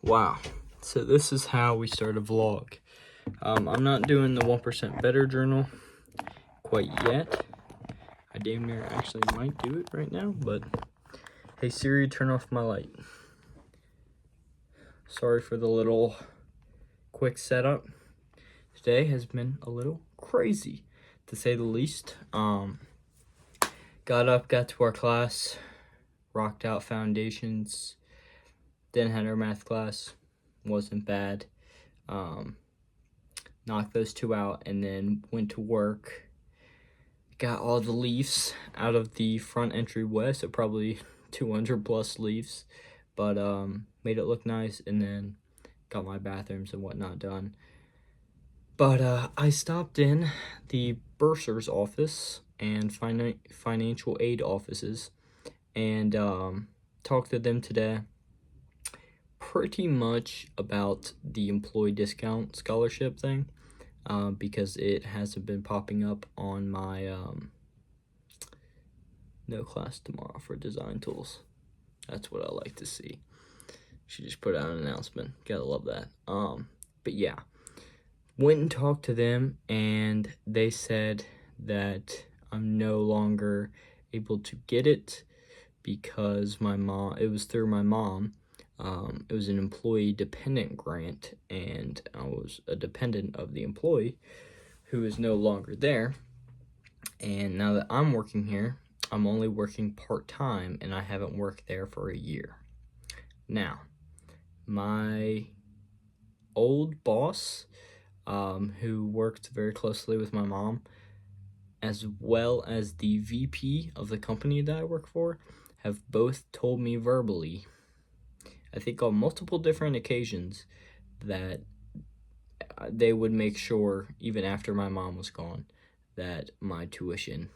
Wow, so this is how we start a vlog. I'm not doing the 1% Better journal quite yet. I damn near actually might do it right now, but hey Siri, turn off my light. Sorry for the little quick setup. Today has been a little crazy, to say the least. Got up, got to our class, rocked out foundations, then had our math class, wasn't bad. Knocked those two out and then went to work. Got all the leaves out of the front entryway, so probably 200 plus leaves, but made it look nice, and then got my bathrooms and whatnot done. But I stopped in the bursar's office and financial aid offices and talked to them today pretty much about the employee discount scholarship thing, because it hasn't been popping up on my no class tomorrow for design tools. That's what I like to see. She just put out an announcement. Gotta love that. But yeah, went and talked to them, and they said that I'm no longer able to get it because it was through my mom. It was an employee dependent grant, and I was a dependent of the employee who is no longer there. And now that I'm working here, I'm only working part-time, and I haven't worked there for a year. Now, my old boss, who worked very closely with my mom, as well as the VP of the company that I work for, have both told me verbally, I think on multiple different occasions, that they would make sure, even after my mom was gone, that my tuition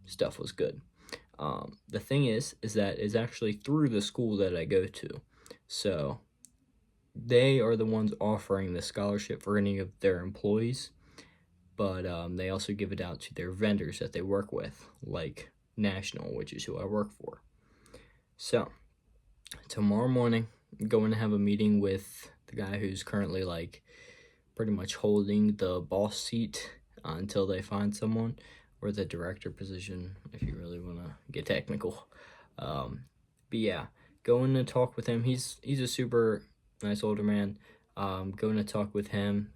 stuff was good. The thing is that it's actually through the school that I go to. So they are the ones offering the scholarship for any of their employees, but they also give it out to their vendors that they work with, like National, which is who I work for. So tomorrow morning, I'm going to have a meeting with the guy who's currently like pretty much holding the boss seat until they find someone, or the director position if you really want to get technical. But yeah, going to talk with him. He's a super nice older man. Going to talk with him,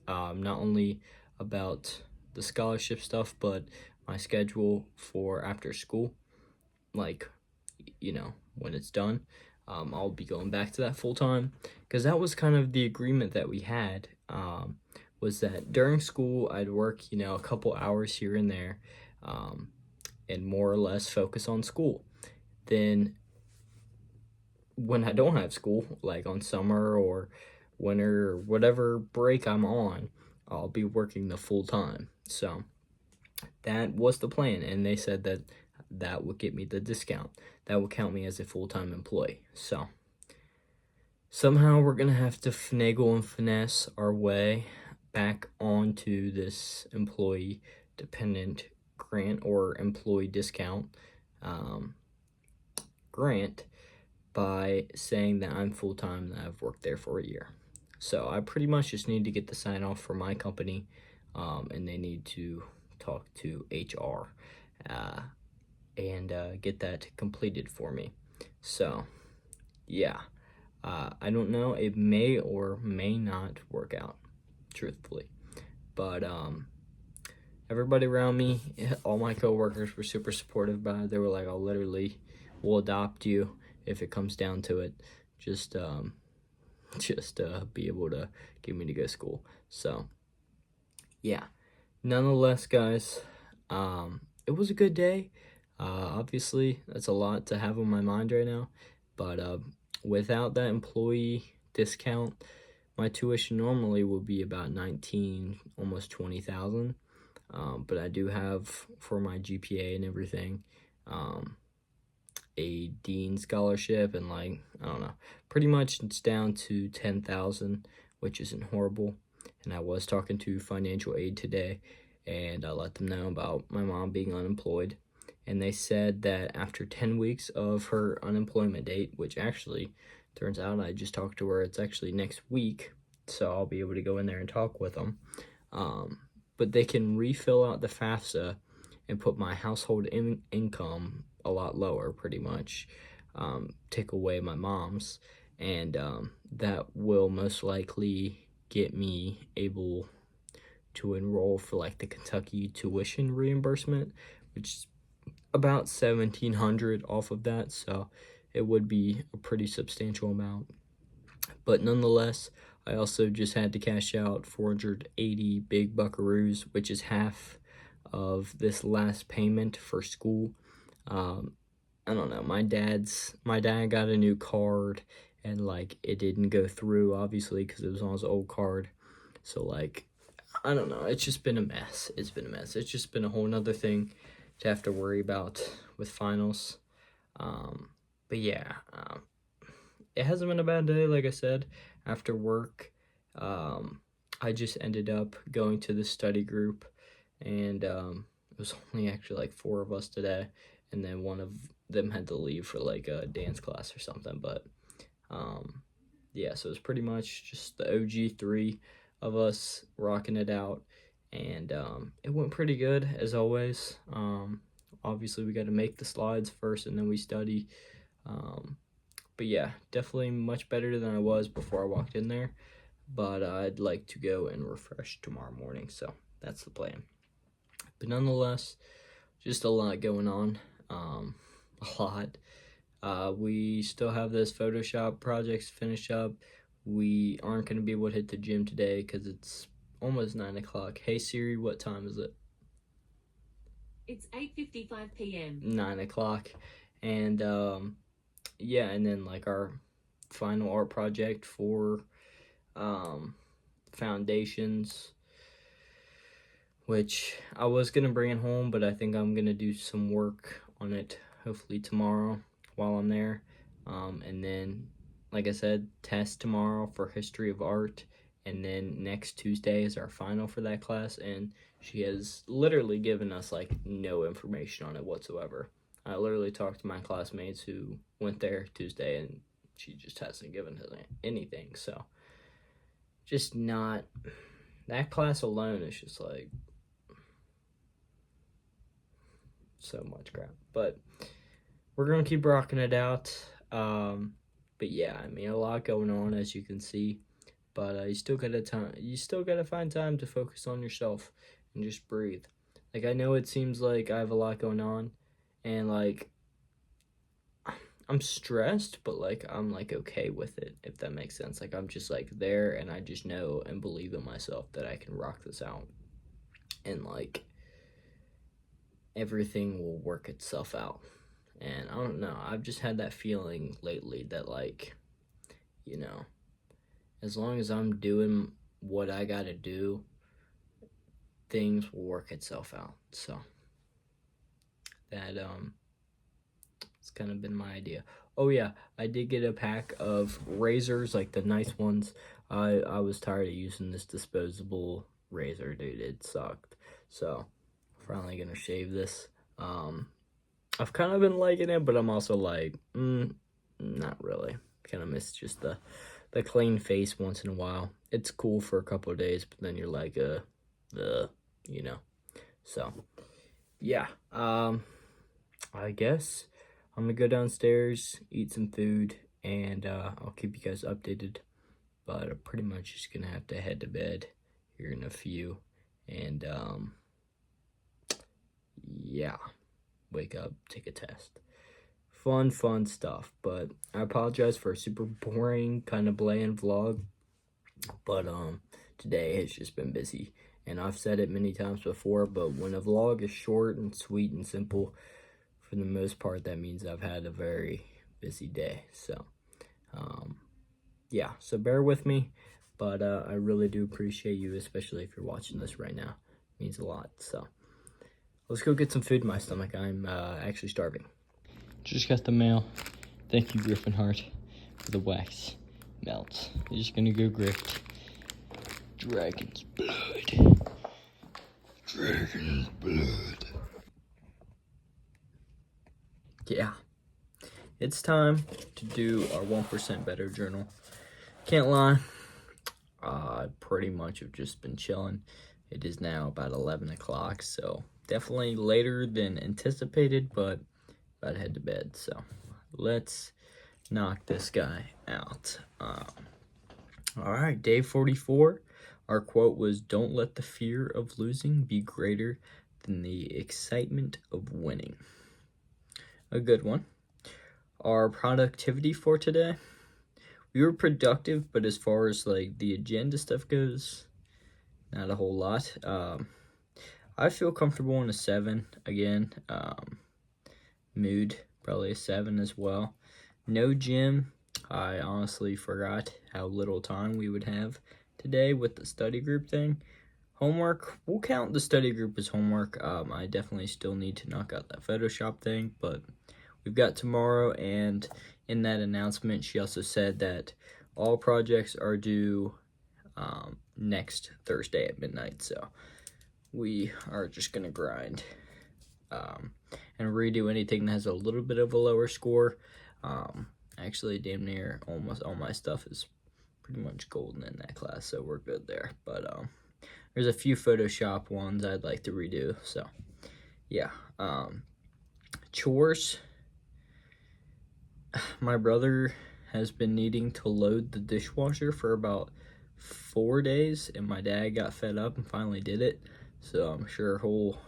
not only about the scholarship stuff, but my schedule for after school, like, you know, when it's done. I'll be going back to that full time, because that was kind of the agreement that we had, was that during school I'd work, a couple hours here and there, and more or less focus on school. Then when I don't have school, like on summer or winter or whatever break I'm on, I'll be working the full time. So that was the plan, and they said that would get me the discount. That would count me as a full-time employee. So somehow we're gonna have to finagle and finesse our way back onto this employee dependent grant or employee discount grant by saying that I'm full-time, that I've worked there for a year. So I pretty much just need to get the sign off for my company, and they need to talk to HR and get that completed for me. So yeah, I don't know, it may or may not work out, truthfully, but everybody around me, all my coworkers were super supportive about it. They were like, we'll adopt you if it comes down to it, just be able to get me to go to school. So yeah, nonetheless, guys, it was a good day. Obviously, that's a lot to have on my mind right now, but without that employee discount, my tuition normally would be about 19, almost 20,000. But I do have, for my GPA and everything, a dean scholarship, and I don't know, pretty much it's down to 10,000, which isn't horrible. And I was talking to financial aid today, and I let them know about my mom being unemployed, and they said that after 10 weeks of her unemployment date, which actually turns out I just talked to her, it's actually next week, so I'll be able to go in there and talk with them. But they can refill out the FAFSA and put my household income a lot lower, pretty much. Take away my mom's, and that will most likely get me able to enroll for like the Kentucky tuition reimbursement, which is about $1,700 off of that, so it would be a pretty substantial amount. But nonetheless, I also just had to cash out 480 big buckaroos, which is half of this last payment for school. I don't know, my dad got a new card, and like it didn't go through, obviously, because it was on his old card. So like, I don't know, it's just been a mess. It's been a mess. It's just been a whole nother thing to have to worry about with finals. But yeah, it hasn't been a bad day. Like I said, after work, I just ended up going to the study group, and it was only actually like 4 of us today, and then one of them had to leave for like a dance class or something. But yeah, so it's pretty much just the OG 3 of us rocking it out, and it went pretty good as always. Obviously we got to make the slides first, and then we study. But yeah, definitely much better than I was before I walked in there, but I'd like to go and refresh tomorrow morning, so that's the plan. But nonetheless, just a lot going on. A lot. We still have this Photoshop projects to finish up. We aren't going to be able to hit the gym today because it's almost 9 o'clock. Hey Siri, what time is it? It's 8:55 p.m. 9 o'clock. And yeah, and then like our final art project for foundations, which I was going to bring it home, but I think I'm going to do some work on it hopefully tomorrow while I'm there. And then, like I said, test tomorrow for history of art, and then next Tuesday is our final for that class, and she has literally given us like no information on it whatsoever. I literally talked to my classmates who went there Tuesday, and she just hasn't given us anything. So just not, that class alone is just like so much crap. But we're gonna keep rocking it out. But yeah, I mean, a lot going on, as you can see. But you still gotta find time to focus on yourself and just breathe. Like, I know it seems like I have a lot going on, and like I'm stressed, but like I'm like okay with it, if that makes sense. Like I'm just like there, and I just know and believe in myself that I can rock this out, and like everything will work itself out. And I don't know, I've just had that feeling lately that like, you know, as long as I'm doing what I gotta do, things will work itself out. So that it's kind of been my idea. Oh yeah, I did get a pack of razors, like the nice ones. I was tired of using this disposable razor, dude. It sucked. So finally gonna shave this. I've kind of been liking it, but I'm also like, not really. Kind of miss just the clean face once in a while. It's cool for a couple of days, but then you're like, you know. So yeah, I guess I'm gonna go downstairs, eat some food, and I'll keep you guys updated. But I'm pretty much just gonna have to head to bed here in a few, and yeah, wake up, take a test. Fun stuff. But I apologize for a super boring, kind of bland vlog. But today has just been busy, and I've said it many times before, but when a vlog is short and sweet and simple, for the most part, that means I've had a very busy day. So yeah, so bear with me, but I really do appreciate you, especially if you're watching this right now. It means a lot. So let's go get some food in my stomach. I'm actually starving. Just got the mail. Thank you, Griffin Heart, for the wax melt. I'm just gonna go grift Dragon's Blood. Dragon's Blood. yeah, it's time to do our 1% Better journal. Can't lie, I pretty much have just been chilling. It is now about 11 o'clock, so definitely later than anticipated, but about to head to bed. So let's knock this guy out. All right, day 44. Our quote was, "Don't let the fear of losing be greater than the excitement of winning." A good one. Our productivity for today, we were productive, but as far as like the agenda stuff goes, not a whole lot. I feel comfortable in a 7 again. Mood, probably a 7 as well. No gym. I honestly forgot how little time we would have today with the study group thing. Homework, we'll count the study group as homework. I definitely still need to knock out that Photoshop thing, but we've got tomorrow, and in that announcement, she also said that all projects are due next Thursday at midnight, so we are just gonna grind and redo anything that has a little bit of a lower score. Actually, damn near almost all my stuff is pretty much golden in that class, so we're good there. But there's a few Photoshop ones I'd like to redo, so yeah. Chores. My brother has been needing to load the dishwasher for about 4 days, and my dad got fed up and finally did it, so I'm sure he'll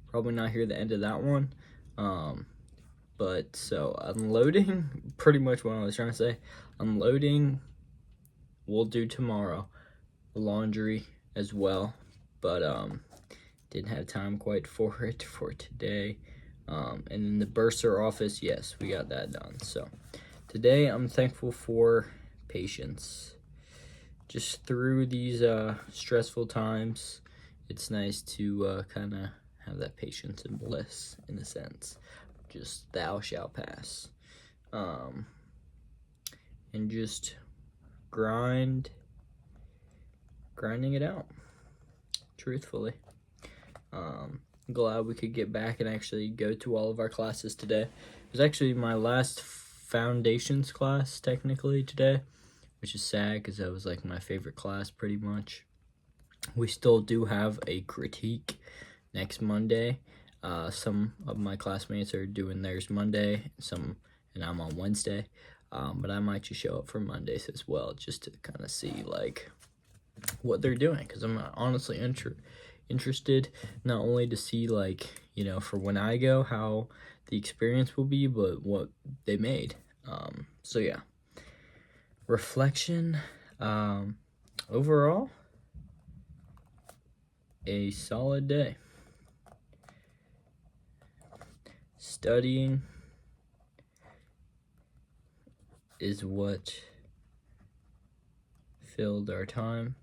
probably not hear the end of that one. But so unloading, pretty much what I was trying to say. Unloading, we'll do tomorrow. Laundry as well, but didn't have time quite for it for today. And then the bursar office, yes, we got that done. So today I'm thankful for patience. Just through these stressful times, it's nice to kind of have that patience and bliss in a sense. Just thou shalt pass. And just grinding it out, truthfully. Glad we could get back and actually go to all of our classes today. It was actually my last foundations class technically today, which is sad because that was like my favorite class pretty much. We still do have a critique next Monday. Some of my classmates are doing theirs Monday, and I'm on Wednesday. But I might just show up for Mondays as well, just to kind of see like what they're doing, because I'm honestly interested not only to see like, you know, for when I go how the experience will be, but what they made. So yeah, reflection, overall a solid day. Studying is what filled our time.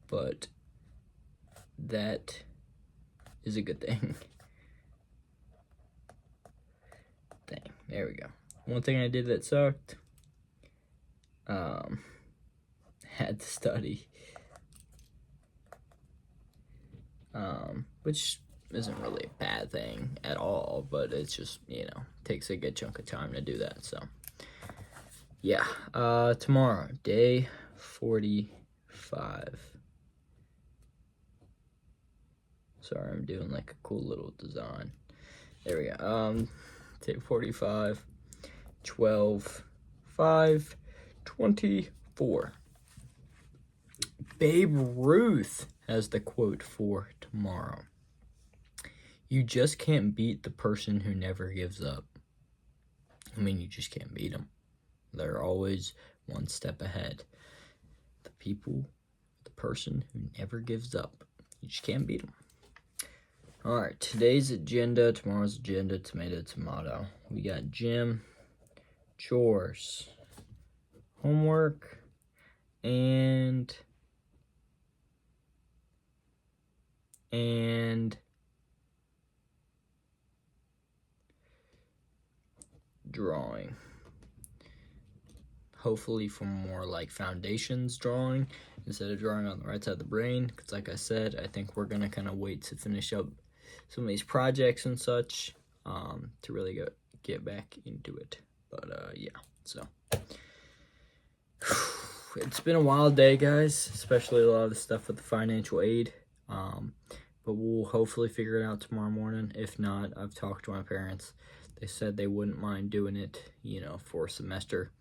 But that is a good thing. There we go. One thing I did that sucked, had to study, which isn't really a bad thing at all, but it's just, you know, takes a good chunk of time to do that. So yeah, tomorrow, day 45. Sorry, I'm doing like a cool little design. There we go. Day 45, 12, 5, 24. Babe Ruth has the quote for tomorrow. You just can't beat the person who never gives up. I mean, you just can't beat them. They're always one step ahead. The person who never gives up. You just can't beat them. All right, today's agenda, tomorrow's agenda, tomato. We got gym, chores, homework, and drawing. Hopefully for more like foundations drawing, instead of drawing on the right side of the brain. Because like I said, I think we're going to kind of wait to finish up some of these projects and such to really get back into it. But yeah, so it's been a wild day, guys, especially a lot of the stuff with the financial aid. But we'll hopefully figure it out tomorrow morning. If not, I've talked to my parents. They said they wouldn't mind doing it, for a semester,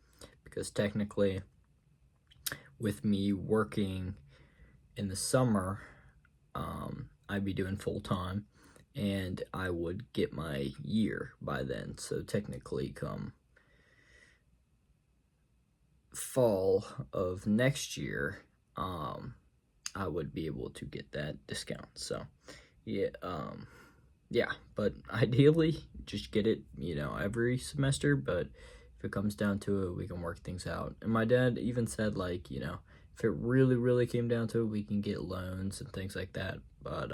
because technically with me working in the summer, I'd be doing full-time, and I would get my year by then. So technically come fall of next year, I would be able to get that discount. So yeah, but ideally just get it, every semester. But if it comes down to it, we can work things out. And my dad even said, like, if it really, really came down to it, we can get loans and things like that. But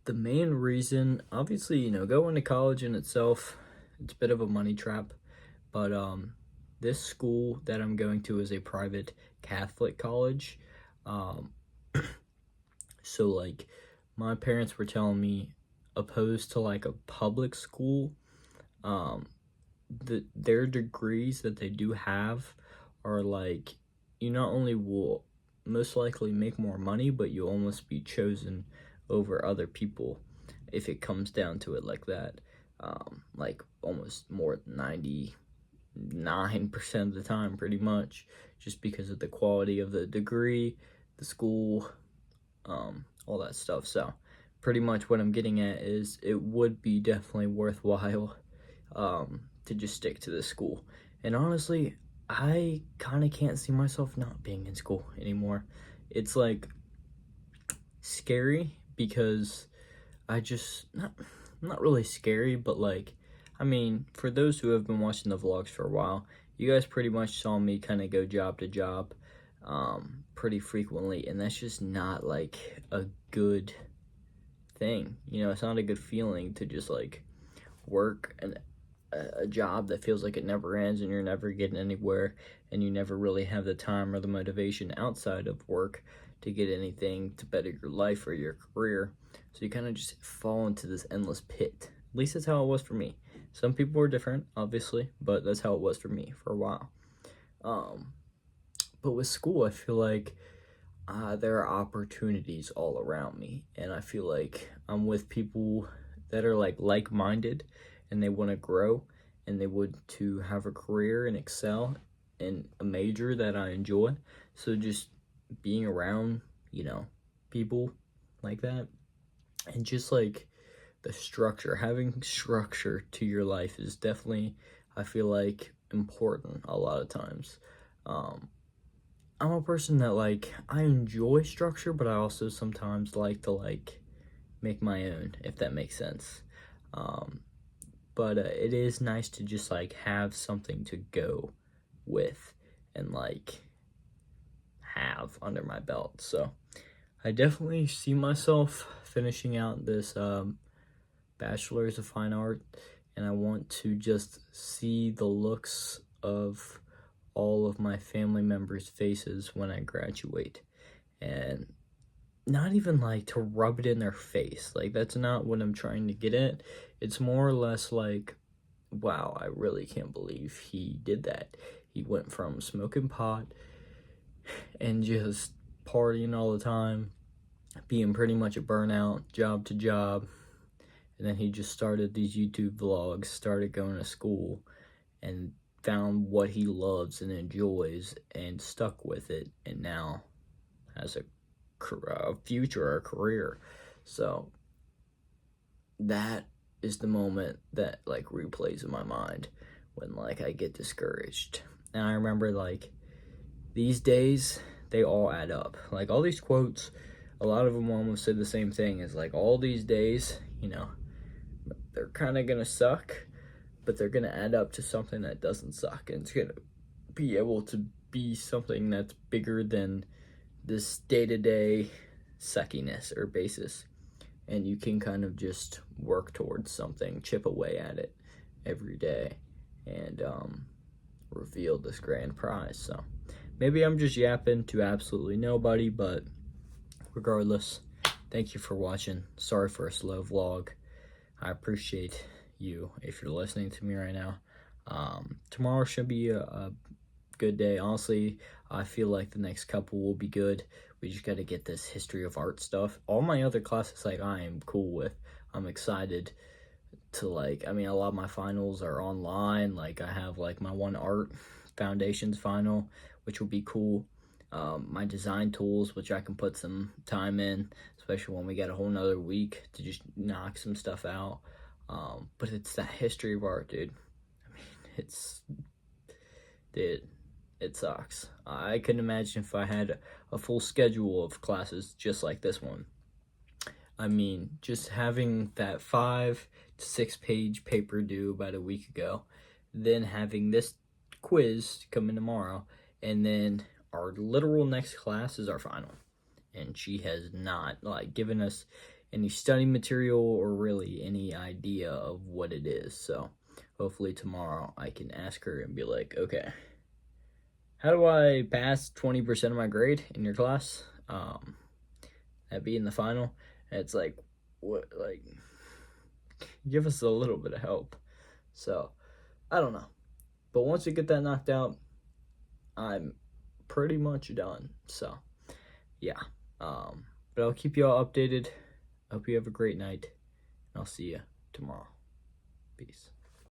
the main reason, obviously, going to college in itself, it's a bit of a money trap. But this school that I'm going to is a private Catholic college. So, like, my parents were telling me, opposed to, like, a public school, their degrees that they do have are, like, you not only will most likely make more money, but you'll almost be chosen over other people if it comes down to it like that. Like, almost more than 99% of the time, pretty much, just because of the quality of the degree, the school, all that stuff. So pretty much what I'm getting at is it would be definitely worthwhile to just stick to this school. And honestly, I kind of can't see myself not being in school anymore. It's like scary because not really scary, but like, I mean, for those who have been watching the vlogs for a while, you guys pretty much saw me kind of go job to job pretty frequently, and that's just not like a good thing. It's not a good feeling to just like work a job that feels like it never ends and you're never getting anywhere, and you never really have the time or the motivation outside of work to get anything to better your life or your career. So you kind of just fall into this endless pit. At least that's how it was for me. Some people were different, obviously, but that's how it was for me for a while. But with school, I feel like there are opportunities all around me, and I feel like I'm with people that are like-minded, and they want to grow, and they want to have a career and excel in a major that I enjoy. So just being around, people like that, and just like the structure, having structure to your life is definitely, I feel like, important a lot of times. I'm a person that, like, I enjoy structure, but I also sometimes like to, like, make my own, if that makes sense. But it is nice to just, like, have something to go with and, like, have under my belt. So I definitely see myself finishing out this Bachelor's of Fine Art, and I want to just see the looks of all of my family members' faces when I graduate, and not even like to rub it in their face. Like, that's not what I'm trying to get at. It's more or less like, wow, I really can't believe he did that. He went from smoking pot and just partying all the time, being pretty much a burnout, job to job, and then he just started these YouTube vlogs, started going to school, and found what he loves and enjoys and stuck with it, and now has a future or a career. So that is the moment that like replays in my mind when like I get discouraged. And I remember like these days, they all add up. Like all these quotes, a lot of them almost say the same thing as like all these days, they're kind of gonna suck, but they're gonna add up to something that doesn't suck, and it's gonna be able to be something that's bigger than this day-to-day suckiness or basis. And you can kind of just work towards something, chip away at it every day, and reveal this grand prize. So maybe I'm just yapping to absolutely nobody, but regardless, thank you for watching. Sorry for a slow vlog. I appreciate you if you're listening to me right now. Tomorrow should be a good day. Honestly, I feel like the next couple will be good. We just got to get this history of art stuff. All my other classes, like, I am cool with. I'm excited to, like, I mean, a lot of my finals are online. Like, I have, like, my one art foundations final, which will be cool. My design tools, which I can put some time in, especially when we get a whole nother week to just knock some stuff out. But it's that history of art, dude. I mean, it sucks. I couldn't imagine if I had a full schedule of classes just like this one. I mean, just having that 5 to 6 page paper due about a week ago, then having this quiz come in tomorrow, and then our literal next class is our final. And she has not, like, given us any study material or really any idea of what it is. So hopefully tomorrow I can ask her and be like, okay, how do I pass 20% of my grade in your class? That be in the final. And it's like, what, like, give us a little bit of help. So I don't know. But once we get that knocked out, I'm pretty much done. So yeah. But I'll keep you all updated. Hope you have a great night. I'll see you tomorrow. Peace.